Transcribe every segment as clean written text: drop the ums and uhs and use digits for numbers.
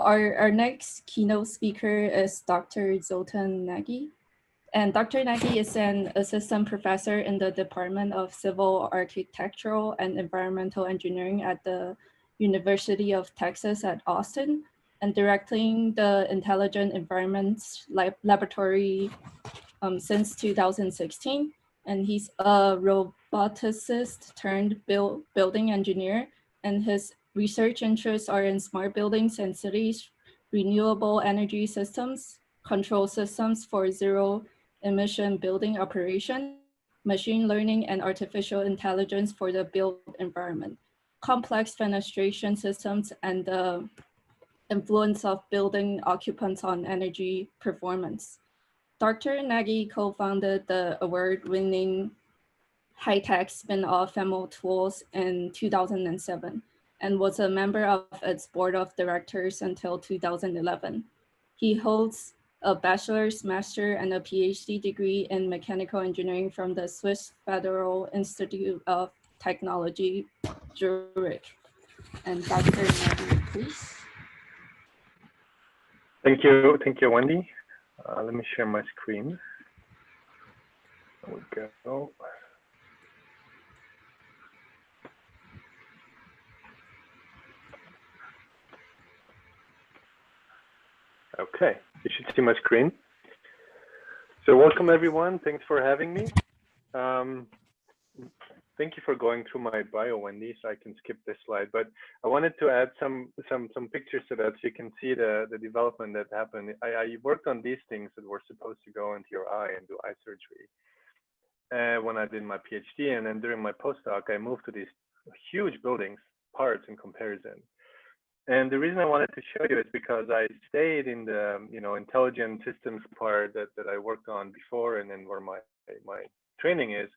Our next keynote speaker is Dr. Zoltan Nagy. And Dr. Nagy is an assistant professor in the Department of Civil Architectural and Environmental Engineering at the University of Texas at Austin, and directing the Intelligent Environments Laboratory since 2016. And he's a roboticist turned building engineer, and his research interests are in smart buildings and cities, renewable energy systems, control systems for zero emission building operation, machine learning and artificial intelligence for the built environment, complex fenestration systems, and the influence of building occupants on energy performance. Dr. Nagy co-founded the award-winning high-tech spin-off Femo Tools in 2007 and was a member of its board of directors until 2011. He holds a bachelor's, master, and a PhD degree in mechanical engineering from the Swiss Federal Institute of Technology, Zurich. And Dr. Nagy, please. Thank you, Wendy. Let me share my screen. There we go. Okay, you should see my screen. So welcome everyone, thanks for having me. Thank you for going through my bio, Wendy, so I can skip this slide, but I wanted to add some pictures to that so you can see the development that happened. I worked on these things that were supposed to go into your eye and do eye surgery when I did my PhD, and then during my postdoc, I moved to these huge buildings, parts in comparison. And the reason I wanted to show you is because I stayed in the intelligent systems part that I worked on before, and then where my training is.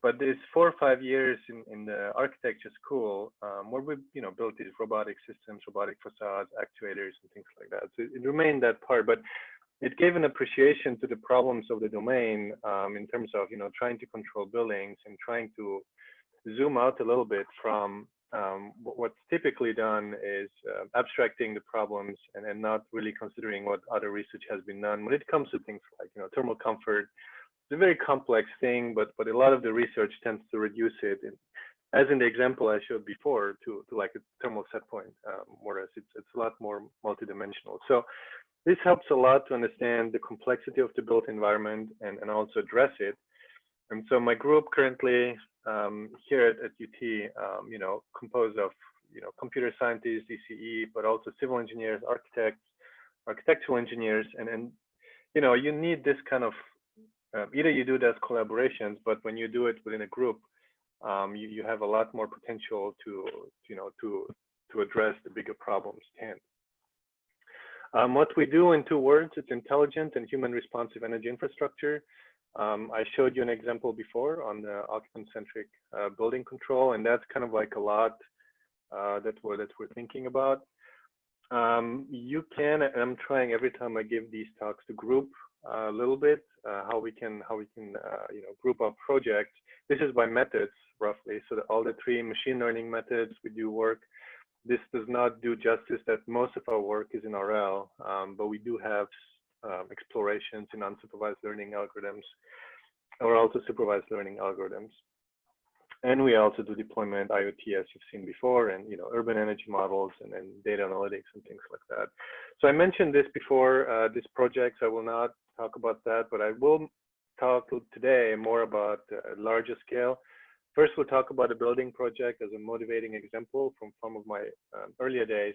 But this 4 or 5 years in the architecture school, where we built these robotic systems, robotic facades, actuators, and things like that. So it remained that part, but it gave an appreciation to the problems of the domain in terms of trying to control buildings and trying to zoom out a little bit from what's typically done is abstracting the problems and not really considering what other research has been done when it comes to things like thermal comfort. It's a very complex thing, but a lot of the research tends to reduce it, as in the example I showed before, to like a thermal set point, whereas it's a lot more multidimensional. So this helps a lot to understand the complexity of the built environment and also address it. And so my group currently here at UT, composed of computer scientists, DCE, but also civil engineers, architects, architectural engineers, and you need this kind of either you do it as collaborations, but when you do it within a group, you have a lot more potential to address the bigger problems at hand. What we do in 2 words, it's intelligent and human responsive energy infrastructure. I showed you an example before on the occupant-centric building control, and that's kind of like a lot that we're thinking about. You can, and I'm trying every time I give these talks to group a little bit how we can group up projects. This is by methods roughly, so that all the 3 machine learning methods we do work. This does not do justice that most of our work is in RL, but we do have explorations in unsupervised learning algorithms, or also supervised learning algorithms. And we also do deployment IoT, as you've seen before, and urban energy models and data analytics and things like that. So I mentioned this before, this project, so I will not talk about that, but I will talk today more about a larger scale. First, we'll talk about a building project as a motivating example from some of my earlier days,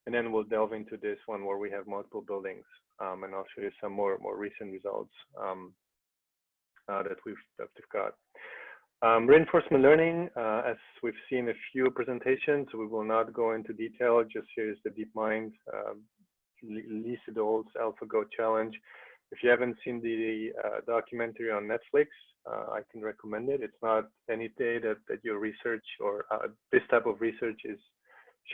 and then we'll delve into this one where we have multiple buildings, and I'll show you some more recent results that we've got. Reinforcement learning, as we've seen a few presentations, we will not go into detail. Just here's the DeepMind, Lee Sedol's AlphaGo challenge. If you haven't seen the documentary on Netflix, I can recommend it. It's not any day that your research or this type of research is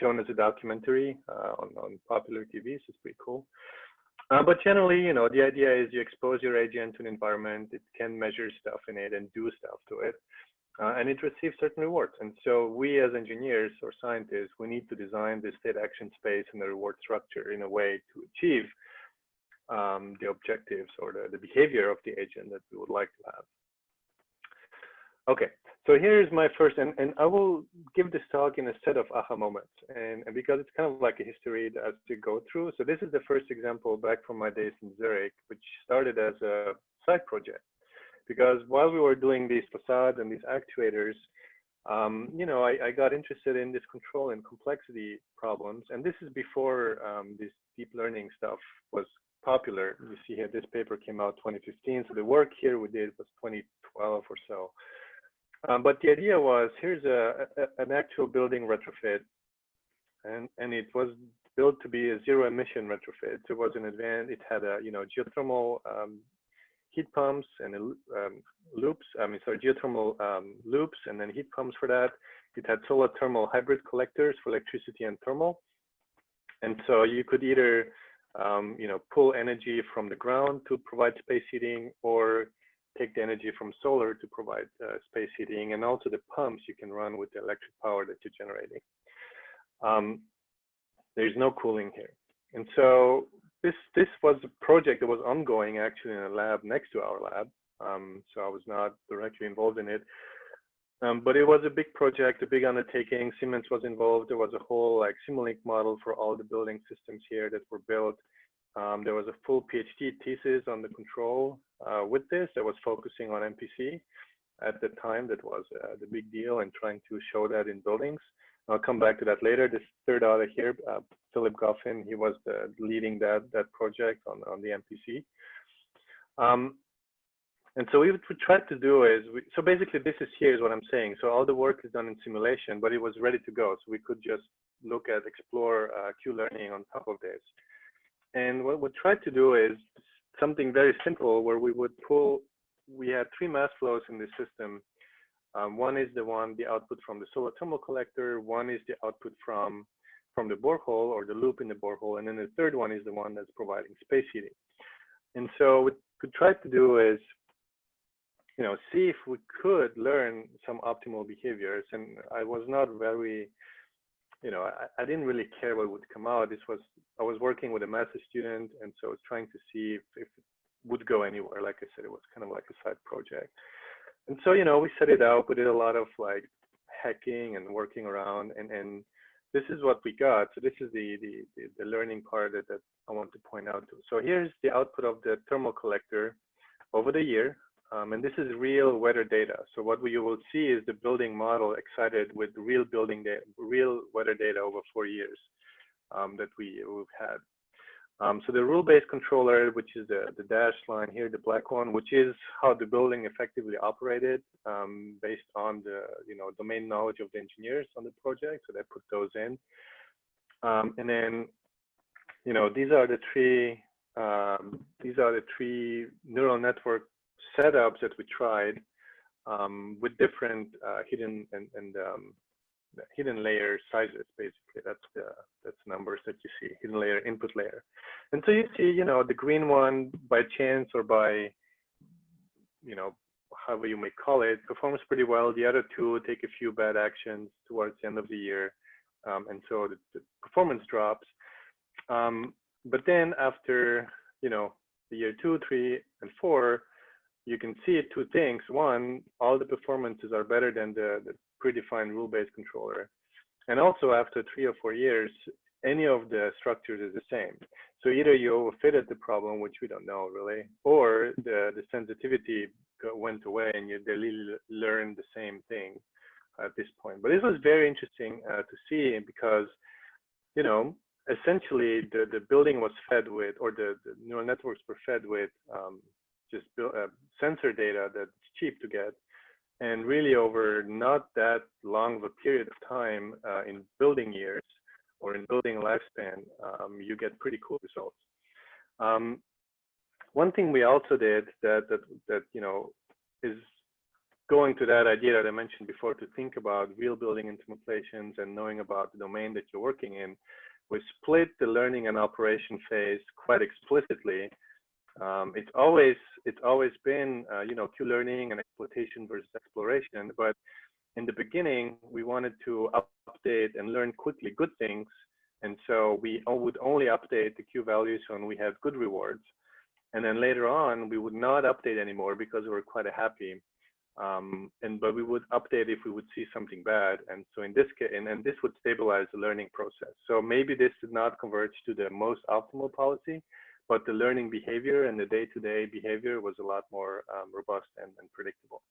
shown as a documentary on popular TV, so it's pretty cool. But generally, the idea is you expose your agent to an environment, it can measure stuff in it and do stuff to it. and it receives certain rewards. And so we as engineers or scientists, we need to design the state action space and the reward structure in a way to achieve the objectives or the behavior of the agent that we would like to have. Okay, so here's my first, and I will give this talk in a set of aha moments, and because it's kind of like a history as to go through. So this is the first example back from my days in Zurich, which started as a side project. Because while we were doing these facades and these actuators, you know, I got interested in this control and complexity problems. And this is before this deep learning stuff was popular. You see here, this paper came out 2015. So the work here we did was 2012 or so. But the idea was, here's an actual building retrofit. And it was built to be a zero emission retrofit. So it was an advanced, it had a, you know, geothermal heat pumps and loops, geothermal loops and then heat pumps for that. It had solar thermal hybrid collectors for electricity and thermal. And so you could either, you know, pull energy from the ground to provide space heating or take the energy from solar to provide space heating. And also the pumps you can run with the electric power that you're generating. There's no cooling here. And so this was a project that was ongoing actually in a lab next to our lab. So I was not directly involved in it. But it was a big project, a big undertaking. Siemens was involved. There was a whole like Simulink model for all the building systems here that were built. There was a full PhD thesis on the control with this that was focusing on MPC at the time. That was the big deal and trying to show that in buildings. I'll come back to that later. This third author here, Philip Goffin, he was leading that project on the MPC. And so what we tried to do is, so basically this is here is what I'm saying. So all the work is done in simulation, but it was ready to go. So we could just look at, explore Q-learning on top of this. And what we tried to do is something very simple where we would pull, we had 3 mass flows in this system. One is the output from the solar thermal collector. One is the output from the borehole or the loop in the borehole. And then the third one is the one that's providing space heating. And so what we tried to do is, you know, see if we could learn some optimal behaviors. And I was not very, you know, I didn't really care what would come out. I was working with a master student. And so I was trying to see if it would go anywhere. Like I said, it was kind of like a side project. And so, you know, we set it up. We did a lot of like hacking and working around, and this is what we got. So this is the learning part that I want to point out to. So here's the output of the thermal collector over the year, and this is real weather data. So what you will see is the building model excited with real building data, real weather data over 4 years that we've had. So the rule-based controller, which is the dashed line here, the black one, which is how the building effectively operated based on the domain knowledge of the engineers on the project. So they put those in, and then these are the three neural network setups that we tried with different hidden hidden layer sizes. Basically, that's numbers that you see, hidden layer, input layer. And so you see, the green one by chance or by, however you may call it, performs pretty well. The other two take a few bad actions towards the end of the year. And so the performance drops. But then after, the year 2, 3, and 4, you can see 2 things. One, all the performances are better than the predefined rule-based controller. And also after 3 or 4 years, any of the structures is the same. So either you overfitted the problem, which we don't know really, or the sensitivity went away and they really learned the same thing at this point. But this was very interesting to see because, essentially the building was fed with, or the neural networks were fed with just sensor data that's cheap to get. And really over not that long of a period of time in building years or in building lifespan, you get pretty cool results. One thing we also did that is going to that idea that I mentioned before, to think about real building interpolations and knowing about the domain that you're working in, we split the learning and operation phase quite explicitly It's always been Q learning and exploitation versus exploration. But in the beginning, we wanted to update and learn quickly good things, and so we would only update the Q values when we had good rewards. And then later on, we would not update anymore because we were quite happy. But we would update if we would see something bad. And so in this case, and this would stabilize the learning process. So maybe this did not converge to the most optimal policy, but the learning behavior and the day-to-day behavior was a lot more robust and predictable.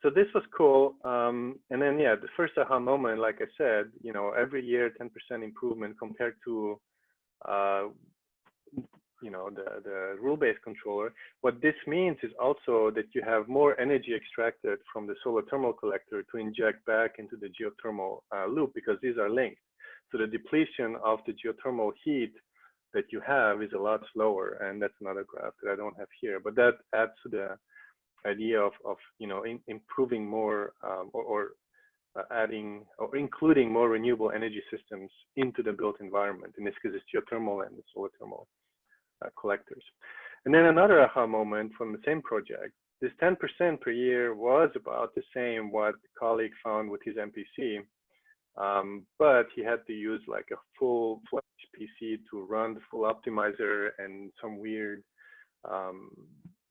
So this was cool. And then, yeah, the first aha moment, like I said, every year, 10% improvement compared to the rule-based controller. What this means is also that you have more energy extracted from the solar thermal collector to inject back into the geothermal loop, because these are linked. So the depletion of the geothermal heat that you have is a lot slower, and that's another graph that I don't have here, but that adds to the idea of improving more or adding or including more renewable energy systems into the built environment. In this case, it's geothermal and the solar thermal collectors. And then another aha moment from the same project, this 10% per year was about the same what the colleague found with his MPC, but he had to use like a full-fledged PC to run the full optimizer and some weird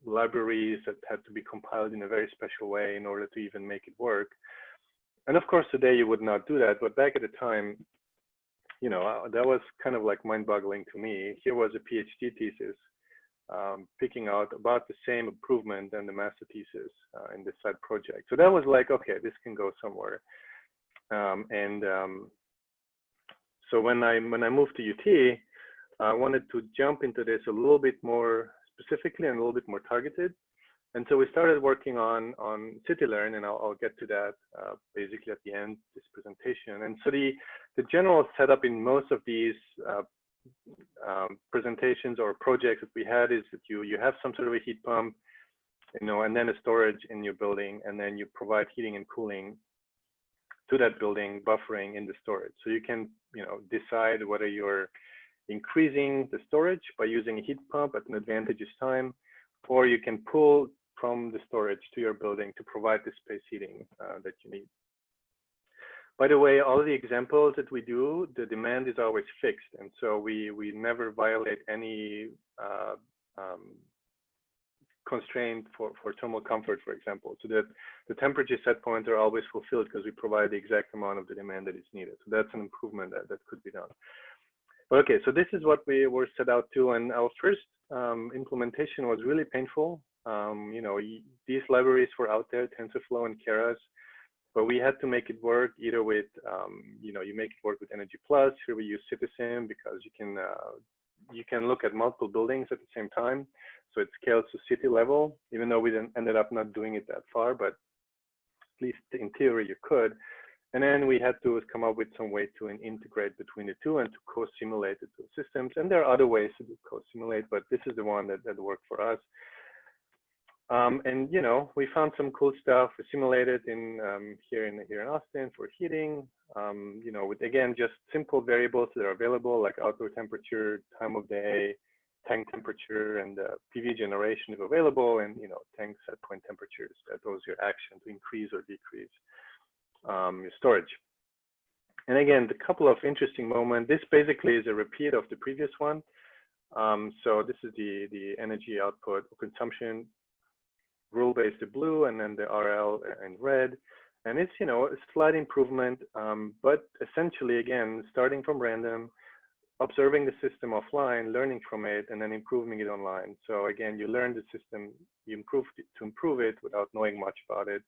libraries that had to be compiled in a very special way in order to even make it work. And of course, today you would not do that, but back at the time, that was kind of like mind-boggling to me. Here was a PhD thesis picking out about the same improvement than the master thesis in this side project. So that was like, okay, this can go somewhere. So when I moved to UT, I wanted to jump into this a little bit more specifically and a little bit more targeted. And so we started working on CityLearn, and I'll get to that basically at the end of this presentation. And so the general setup in most of these presentations or projects that we had is that you have some sort of a heat pump, and then a storage in your building, and then you provide heating and cooling to that building, buffering in the storage. So you can decide whether you're increasing the storage by using a heat pump at an advantageous time, or you can pull from the storage to your building to provide the space heating that you need. By the way, all the examples that we do, the demand is always fixed. And so we never violate any constraint for thermal comfort, for example, so that the temperature set points are always fulfilled because we provide the exact amount of the demand that is needed. So that's an improvement that could be done. But okay, so this is what we were set out to, and our first implementation was really painful. These libraries were out there, TensorFlow and Keras, but we had to make it work either with, you make it work with Energy Plus. Here we use CitySim because you can look at multiple buildings at the same time. So it scales to city level, even though we then ended up not doing it that far, but at least in theory you could. And then we had to come up with some way to integrate between the two and to co-simulate the two systems. And there are other ways to co-simulate, but this is the one that worked for us. And we found some cool stuff. We simulated here in Austin for heating. With again just simple variables that are available, like outdoor temperature, time of day, tank temperature, and PV generation if available, and tank set point temperatures. Those are your action to increase or decrease your storage. And again, the couple of interesting moments. This basically is a repeat of the previous one. So this is the energy output or consumption rule-based in blue, and then the RL in red. And it's a slight improvement, but essentially again starting from random, observing the system offline, learning from it, and then improving it online. So again, you learn the system, you improve it without knowing much about it,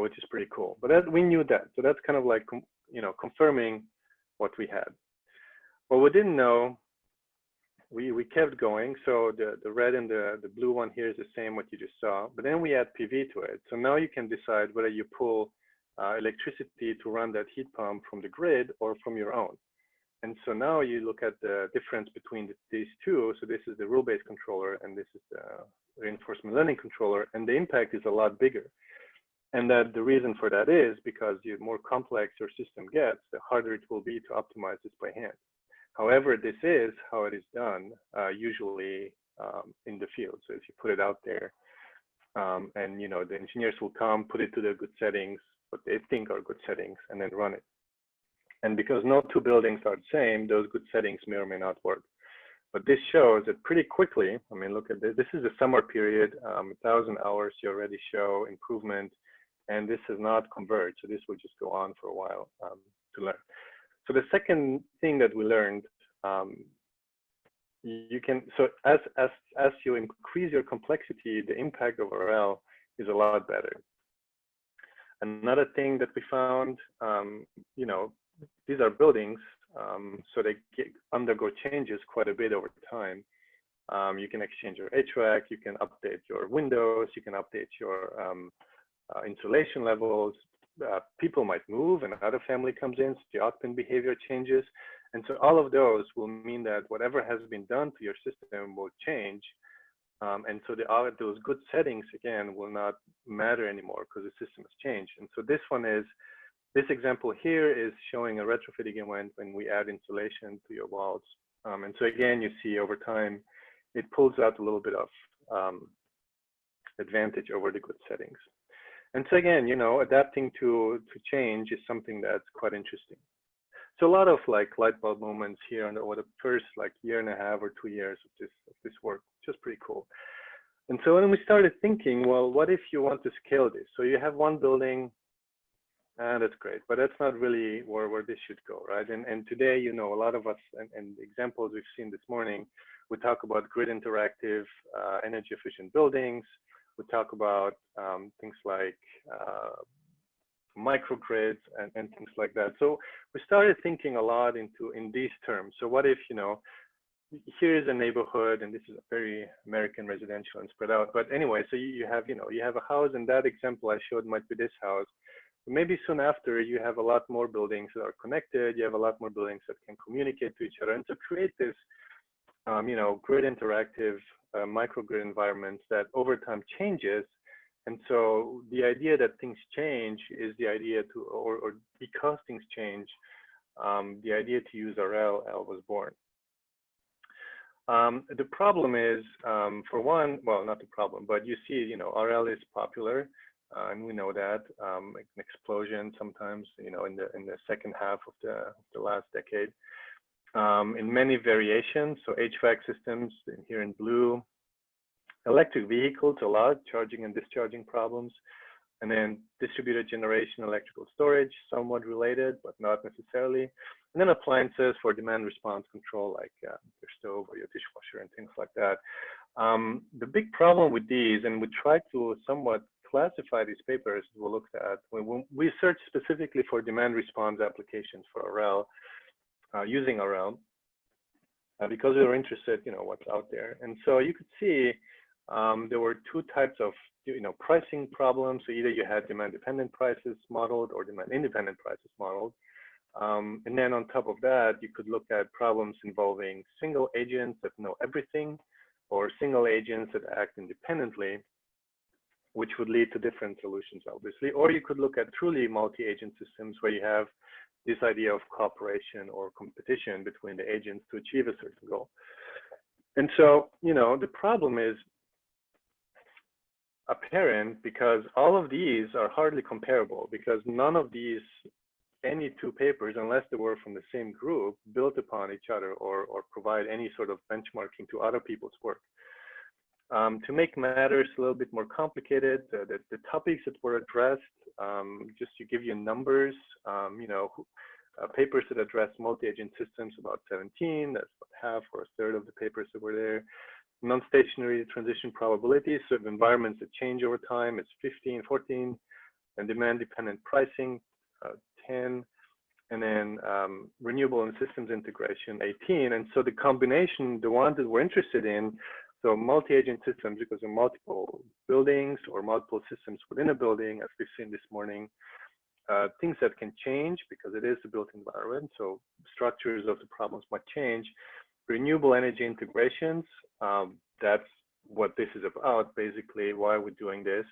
which is pretty cool. But we knew that, so that's kind of like confirming what we had. What we didn't know, we kept going. So the red and the blue one here is the same what you just saw, but then we add PV to it. So now you can decide whether you pull electricity to run that heat pump from the grid or from your own. And so now you look at the difference between these two. So this is the rule-based controller, and this is the reinforcement learning controller, and the impact is a lot bigger. And that the reason for that is because the more complex your system gets, the harder it will be to optimize this by hand. However, this is how it is done usually in the field. So if you put it out there, and the engineers will come, put it to the good settings, what they think are good settings, and then run it. And because no two buildings are the same, those good settings may or may not work. But this shows that pretty quickly. I mean, look at this. This is the summer period, 1,000 hours. You already show improvement, and this has not converged. So this will just go on for a while to learn. So the second thing that we learned, so as you increase your complexity, the impact of RL is a lot better. Another thing that we found, these are buildings, so they undergo changes quite a bit over time. You can exchange your HVAC, you can update your windows, you can update your insulation levels. People might move, and another family comes in, so the occupant behavior changes. And so all of those will mean that whatever has been done to your system will change. And so those good settings, again, will not matter anymore because the system has changed. And so this example here is showing a retrofitting event when we add insulation to your walls. And so again, you see over time, it pulls out a little bit of advantage over the good settings. And so again, adapting to change is something that's quite interesting. So a lot of like light bulb moments here over the first like year and a half or 2 years of this work, which is pretty cool. And so when we started thinking, well, what if you want to scale this? So you have one building, and that's great, but that's not really where this should go, right? And today, a lot of us, and the examples we've seen this morning, we talk about grid interactive, energy efficient buildings. We talk about things like microgrids and things like that. So we started thinking a lot in these terms. So what if, here is a neighborhood, and this is a very American residential and spread out. But anyway, so you have a house, and that example I showed might be this house. Maybe soon after, you have a lot more buildings that are connected. You have a lot more buildings that can communicate to each other, and to create this, grid interactive microgrid environments that over time changes. And so the idea that things change is the idea to, or because things change, the idea to use RL was born. The problem is, for one, well, not the problem, but you see, RL is popular. And we know that an explosion sometimes, in the second half of the last decade, in many variations. So HVAC systems here in blue, electric vehicles a lot, charging and discharging problems, and then distributed generation, electrical storage, somewhat related, but not necessarily. And then appliances for demand response control, like your stove or your dishwasher and things like that. The big problem with these, and we try to somewhat classify these papers we looked at, when we searched specifically for demand response applications for RL, using RL, because we were interested, what's out there. And so you could see there were two types of, pricing problems. So either you had demand-dependent prices modeled or demand-independent prices modeled. And then on top of that, you could look at problems involving single agents that know everything, or single agents that act independently, which would lead to different solutions, obviously. Or you could look at truly multi-agent systems where you have this idea of cooperation or competition between the agents to achieve a certain goal. And so, the problem is apparent because all of these are hardly comparable, because none of these, any two papers, unless they were from the same group, built upon each other or provide any sort of benchmarking to other people's work. To make matters a little bit more complicated, the topics that were addressed, just to give you numbers, papers that address multi-agent systems, about 17, that's about half or a third of the papers that were there. Non-stationary transition probabilities, so environments that change over time, it's 15, 14, and demand-dependent pricing, 10, and then renewable and systems integration, 18. And so the combination, the ones that we're interested in, so multi-agent systems, because of multiple buildings or multiple systems within a building, as we've seen this morning, things that can change because it is a built environment. So structures of the problems might change. Renewable energy integrations, that's what this is about, basically, why we're doing this.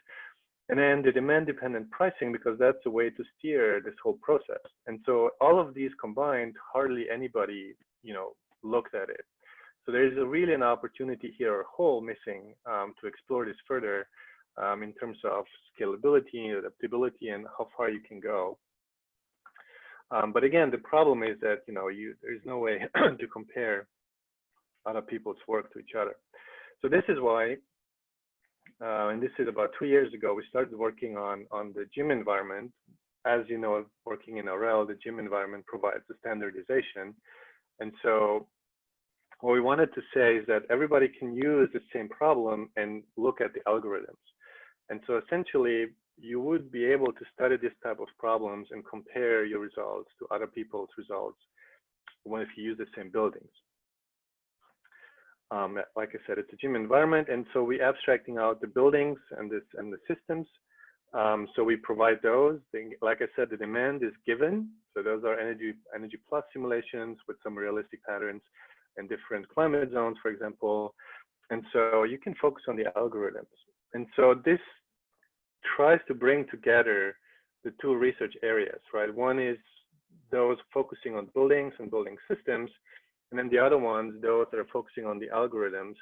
And then the demand-dependent pricing, because that's a way to steer this whole process. And so all of these combined, hardly anybody, looked at it. So there is really an opportunity here, a hole missing to explore this further in terms of scalability, adaptability, and how far you can go. But again, the problem is that there's no way to compare other people's work to each other. So this is why, and this is about 2 years ago, we started working on the gym environment. As you know, working in RL, the gym environment provides the standardization. And so what we wanted to say is that everybody can use the same problem and look at the algorithms. And so essentially, you would be able to study this type of problems and compare your results to other people's results if you use the same buildings. Like I said, it's a gym environment, and so we're abstracting out the buildings and the systems. So we provide those. Like I said, the demand is given. So those are energy plus simulations with some realistic patterns and different climate zones, for example. And so you can focus on the algorithms. And so this tries to bring together the two research areas, right? One is those focusing on buildings and building systems, and then the other ones, those that are focusing on the algorithms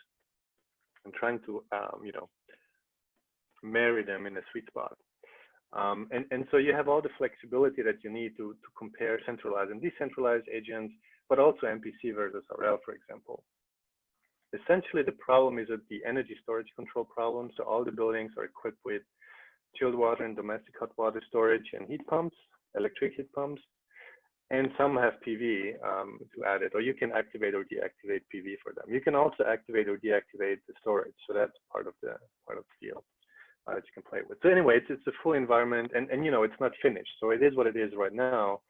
and trying to, marry them in a sweet spot. And so you have all the flexibility that you need to compare centralized and decentralized agents, but also MPC versus RL, for example. Essentially, the problem is that the energy storage control problem. So all the buildings are equipped with chilled water and domestic hot water storage and heat pumps, electric heat pumps, and some have PV to add it, or you can activate or deactivate PV for them. You can also activate or deactivate the storage. So that's part of the deal that you can play with. So anyway, it's a full environment, and it's not finished. So it is what it is right now.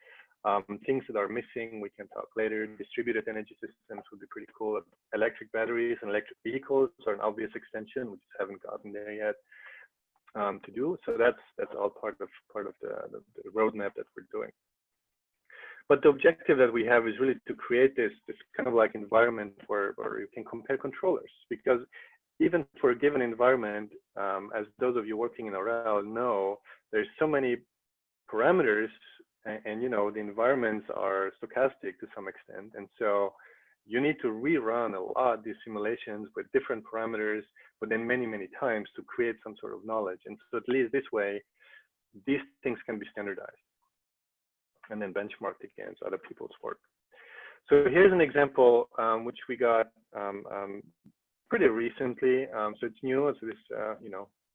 Things that are missing, we can talk later. Distributed energy systems would be pretty cool. Electric batteries and electric vehicles are an obvious extension. We just haven't gotten there yet to do. So that's all part of the roadmap that we're doing. But the objective that we have is really to create this kind of like environment where you can compare controllers, because even for a given environment, as those of you working in RL know, there's so many parameters, and the environments are stochastic to some extent, and so you need to rerun a lot these simulations with different parameters, but then many times to create some sort of knowledge. And so at least this way, these things can be standardized and then benchmarked against other people's work. So here's an example which we got pretty recently. So it's new. So this,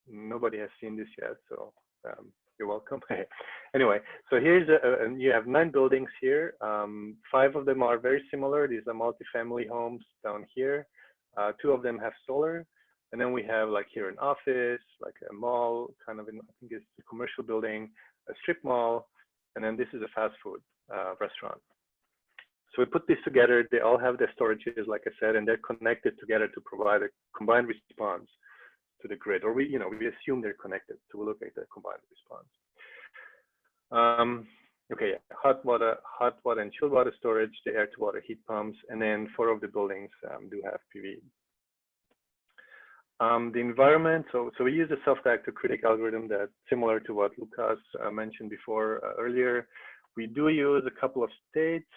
nobody has seen this yet. So you're welcome. Anyway, so here's you have 9 buildings here. 5 of them are very similar. These are multifamily homes down here. 2 of them have solar. And then we have like here an office, like a mall, kind of, I think it's a commercial building, a strip mall. And then this is a fast food restaurant. So we put this together. They all have their storages, like I said, and they're connected together to provide a combined response to the grid. Or we assume they're connected. So we'll look at the combined response. Okay, yeah. Hot water and chilled water storage, the air-to-water heat pumps, and then 4 of the buildings do have PV. The environment, so we use a self-reactor critic algorithm that's similar to what Lucas mentioned before earlier. We do use a couple of states.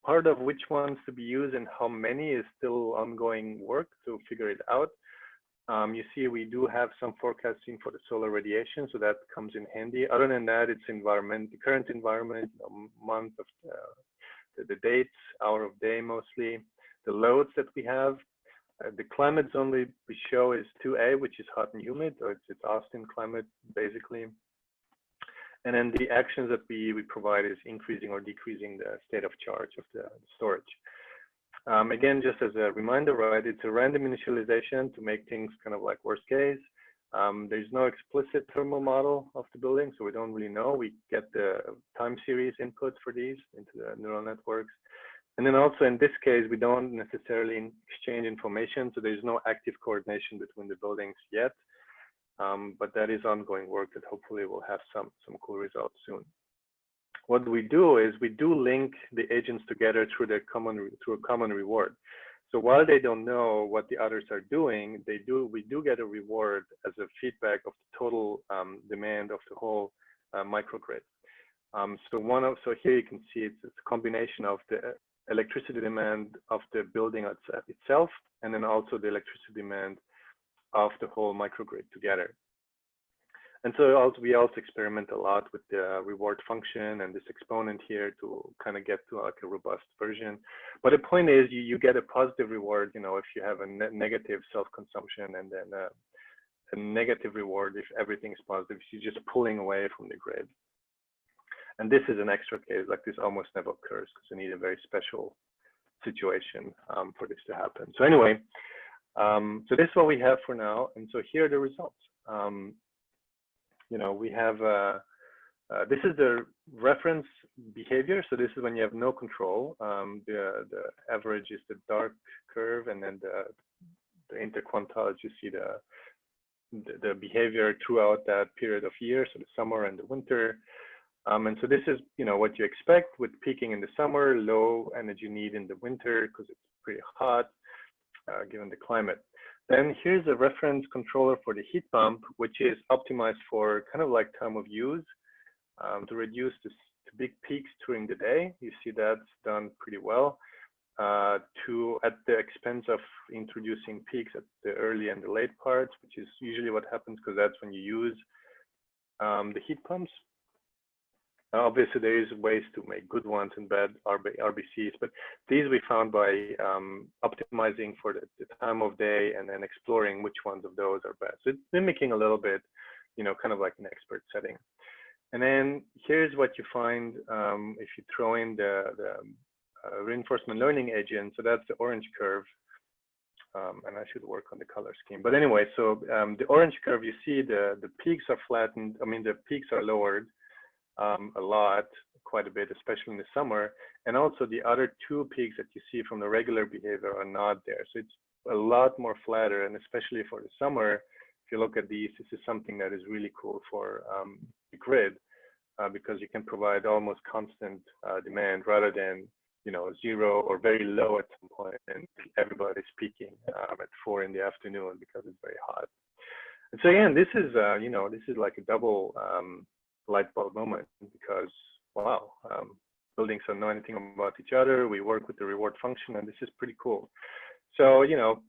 Part of which ones to be used and how many is still ongoing work to figure it out. You see, we do have some forecasting for the solar radiation, so that comes in handy. Other than that, it's environment, the current environment, month of the dates, hour of day mostly, the loads that we have. The climate zone we show is 2A, which is hot and humid, or it's Austin climate, basically. And then the actions that we provide is increasing or decreasing the state of charge of the storage. Again, just as a reminder, right, it's a random initialization to make things kind of like worst case. There's no explicit thermal model of the building, so we don't really know. We get the time series inputs for these into the neural networks. And then also in this case, we don't necessarily exchange information, so there's no active coordination between the buildings yet. But that is ongoing work that hopefully will have some cool results soon. What we do is we do link the agents together through a common reward. So while they don't know what the others are doing, we do get a reward as a feedback of the total demand of the whole microgrid. So here you can see it's a combination of the electricity demand of the building itself, and then also the electricity demand of the whole microgrid together. And so we also experiment a lot with the reward function and this exponent here to kind of get to like a robust version. But the point is, you get a positive reward, you know, if you have a negative self-consumption, and then a negative reward if everything is positive. You're just pulling away from the grid. And this is an extra case, like this almost never occurs because you need a very special situation for this to happen. So anyway, so this is what we have for now. And so here are the results. You know, we have, this is the reference behavior. So this is when you have no control. The average is the dark curve, and then the interquantile, you see the behavior throughout that period of year, so the summer and the winter. And so this is, you know, what you expect with peaking in the summer, low energy need in the winter because it's pretty hot given the climate. Then here's a reference controller for the heat pump, which is optimized for kind of like time of use to reduce the big peaks during the day. You see that's done pretty well at the expense of introducing peaks at the early and the late parts, which is usually what happens because that's when you use the heat pumps. Obviously, there is ways to make good ones and bad RBCs, but these we found by optimizing for the time of day and then exploring which ones of those are best. So it's mimicking a little bit, you know, kind of like an expert setting. And then here's what you find if you throw in the reinforcement learning agent. So that's the orange curve. And I should work on the color scheme. But anyway, so the orange curve, you see the peaks are flattened. I mean, the peaks are lowered a lot, quite a bit, especially in the summer. And also the other two peaks that you see from the regular behavior are not there. So it's a lot more flatter, and especially for the summer, if you look at these, this is something that is really cool for the grid because you can provide almost constant demand rather than, you know, zero or very low at some point and everybody's peaking at 4 in the afternoon because it's very hot. And so again, this is, you know, this is like a double light bulb moment because, wow, buildings don't know anything about each other. We work with the reward function, and this is pretty cool. So, you know,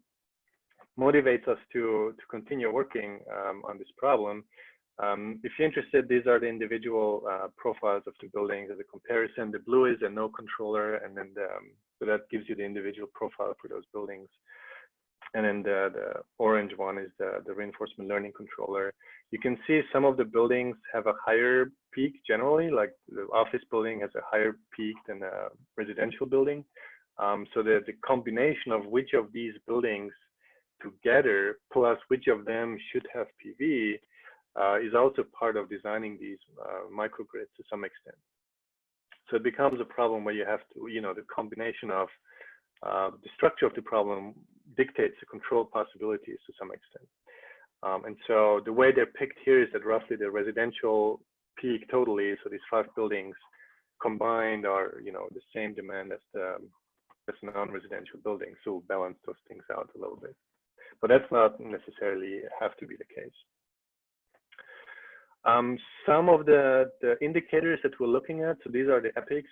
motivates us to continue working on this problem. If you're interested, these are the individual profiles of the buildings as a comparison. The blue is a no controller, and then so that gives you the individual profile for those buildings. And then the orange one is the reinforcement learning controller. You can see some of the buildings have a higher peak generally, like the office building has a higher peak than a residential building. So the combination of which of these buildings together plus which of them should have PV is also part of designing these microgrids to some extent. So it becomes a problem where you have to, you know, the combination of the structure of the problem dictates the control possibilities to some extent. And so the way they're picked here is that roughly the residential peak totally, so these 5 buildings combined are, you know, the same demand as the non-residential buildings, so balance those things out a little bit. But that's not necessarily have to be the case. Some of the indicators that we're looking at, so these are the epochs.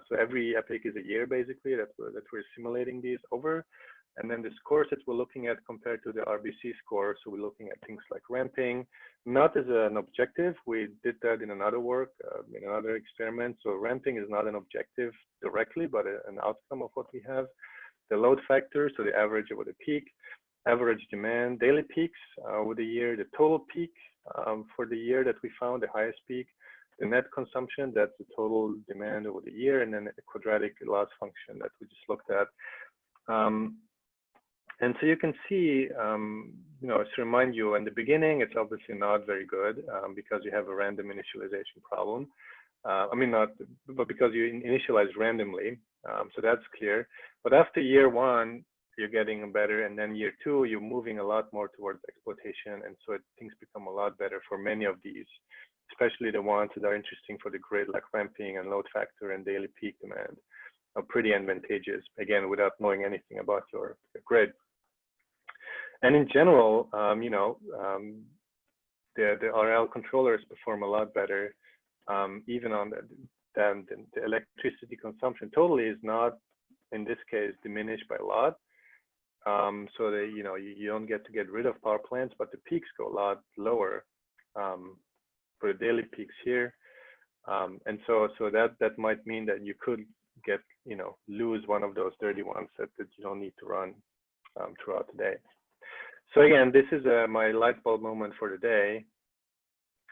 So every epoch is a year basically that we're simulating these over. And then the scores that we're looking at compared to the RBC score. So we're looking at things like ramping, not as an objective. We did that in another work, in another experiment. So ramping is not an objective directly, but an outcome of what we have. The load factor, so the average over the peak, average demand, daily peaks over the year, the total peak for the year that we found, the highest peak, the net consumption, that's the total demand over the year, and then a quadratic loss function that we just looked at. And so you can see, you know, to remind you, in the beginning, it's obviously not very good because you have a random initialization problem. I mean, not, but because you initialize randomly, so that's clear. But after year 1, you're getting better, and then year 2, you're moving a lot more towards exploitation, and so things become a lot better for many of these, especially the ones that are interesting for the grid, like ramping and load factor and daily peak demand, are pretty advantageous, again, without knowing anything about your grid. And in general, you know, the RL controllers perform a lot better, even on than the electricity consumption totally is not in this case, diminish by a lot. So that, you know, you don't get to get rid of power plants, but the peaks go a lot lower for the daily peaks here. And so that might mean that you could get, you know, lose one of those dirty ones that you don't need to run throughout the day. So again, this is my light bulb moment for the day.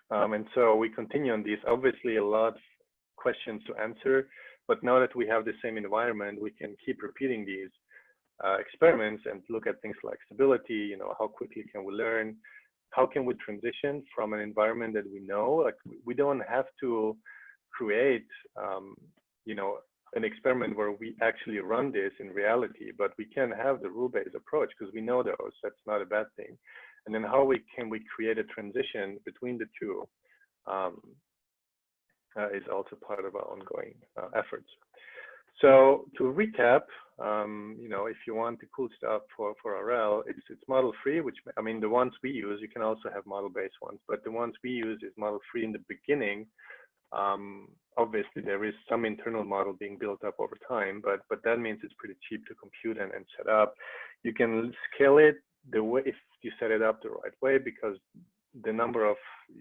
And so we continue on these. Obviously, a lot of questions to answer, but now that we have the same environment, we can keep repeating these experiments and look at things like stability. You know, how quickly can we learn? How can we transition from an environment that we know? Like, we don't have to create, you know, an experiment where we actually run this in reality, but we can have the rule-based approach because we know those. That's not a bad thing. And then how can we create a transition between the two is also part of our ongoing efforts. So to recap, you know, if you want the cool stuff for RL, it's model free, which, I mean, the ones we use, you can also have model based ones, but the ones we use is model free in the beginning. Obviously there is some internal model being built up over time, but that means it's pretty cheap to compute and set up. You can scale it the way, if you set it up the right way, because the number of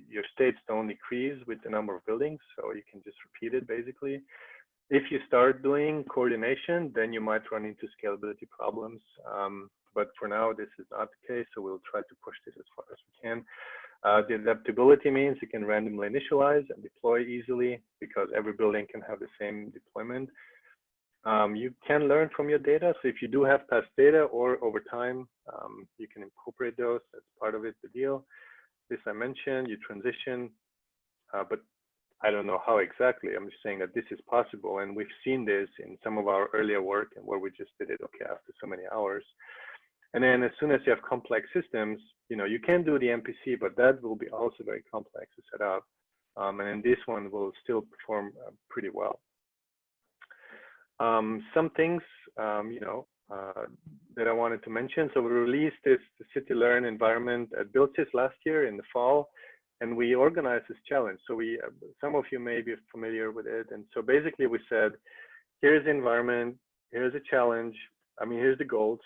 your states don't decrease with the number of buildings, so you can just repeat it basically. If you start doing coordination, then you might run into scalability problems. But for now, this is not the case, so we'll try to push this as far as we can. The adaptability means you can randomly initialize and deploy easily because every building can have the same deployment. You can learn from your data. So if you do have past data or over time, you can incorporate those. That's part of it, the deal. This I mentioned, you transition, but I don't know how exactly. I'm just saying that this is possible. And we've seen this in some of our earlier work and where we just did it, okay, after so many hours. And then as soon as you have complex systems, you know, you can do the MPC, but that will be also very complex to set up. And then this one will still perform pretty well. Some things, you know, that I wanted to mention. So we released the CityLearn environment at BuildSys last year in the fall, and we organized this challenge. So some of you may be familiar with it. And so basically we said, here's the environment, here's a challenge. I mean, here's the goals.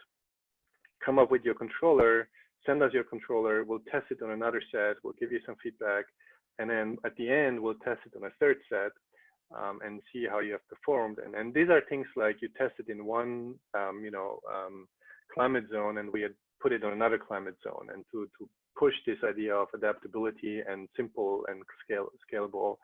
Come up with your controller, send us your controller, we'll test it on another set, we'll give you some feedback. And then at the end, we'll test it on a third set and see how you have performed. And these are things like you test it in one, you know, climate zone, and we had put it on another climate zone, and to push this idea of adaptability and simple and scalable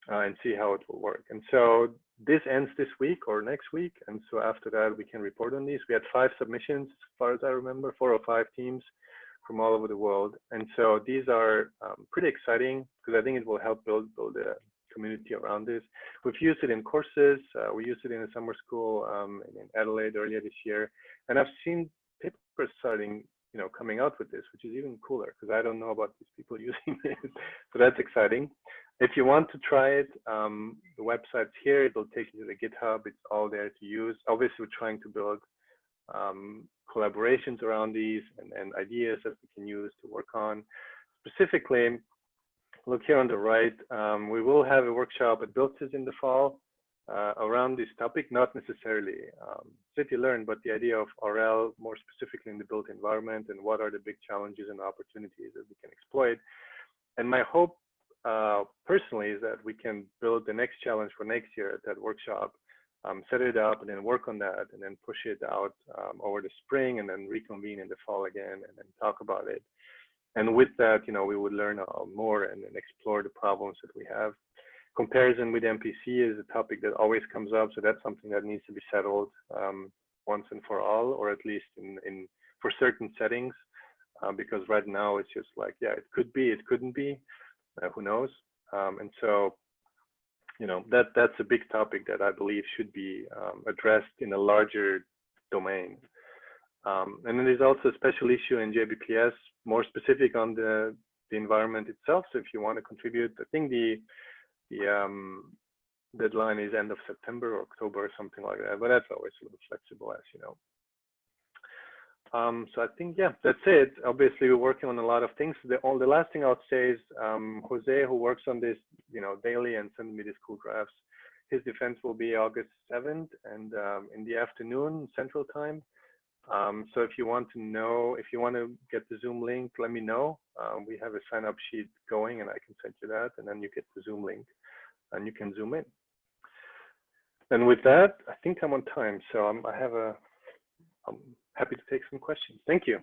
and see how it will work. And so this ends this week or next week. And so after that, we can report on these. We had 5 submissions, as far as I remember, 4 or 5 teams from all over the world. And so these are pretty exciting because I think it will help build a community around this. We've used it in courses. We used it in a summer school in Adelaide earlier this year. And I've seen papers starting, you know, coming out with this, which is even cooler because I don't know about these people using it. So that's exciting. If you want to try it, the website's here. It'll take you to the GitHub. It's all there to use. Obviously, we're trying to build collaborations around these and ideas that we can use to work on. Specifically, look here on the right, we will have a workshop at BuildSys in the fall around this topic, not necessarily CityLearn, but the idea of RL more specifically in the built environment and what are the big challenges and opportunities that we can exploit. And my hope personally is that we can build the next challenge for next year at that workshop, set it up and then work on that and then push it out over the spring and then reconvene in the fall again and then talk about it. And with that, you know, we would learn more and then explore the problems that we have. Comparison with MPC is a topic that always comes up. So that's something that needs to be settled once and for all, or at least for certain settings, because right now it's just like, yeah, it could be, it couldn't be, who knows? And so, you know, that's a big topic that I believe should be addressed in a larger domain. And then there's also a special issue in JBPS, more specific on the environment itself. So if you want to contribute, I think the deadline is end of September or October or something like that, but that's always a little flexible, as you know. So I think, yeah, that's it. Obviously, we're working on a lot of things. The last thing I'll say is Jose, who works on this, you know, daily and sending me these cool drafts, His defense will be August 7th and in the afternoon, Central Time. So if you want to get the Zoom link, let me know. We have a sign up sheet going and I can send you that, and then you get the Zoom link and you can Zoom in. And with that, I think I'm on time. So I'm happy to take some questions. Thank you.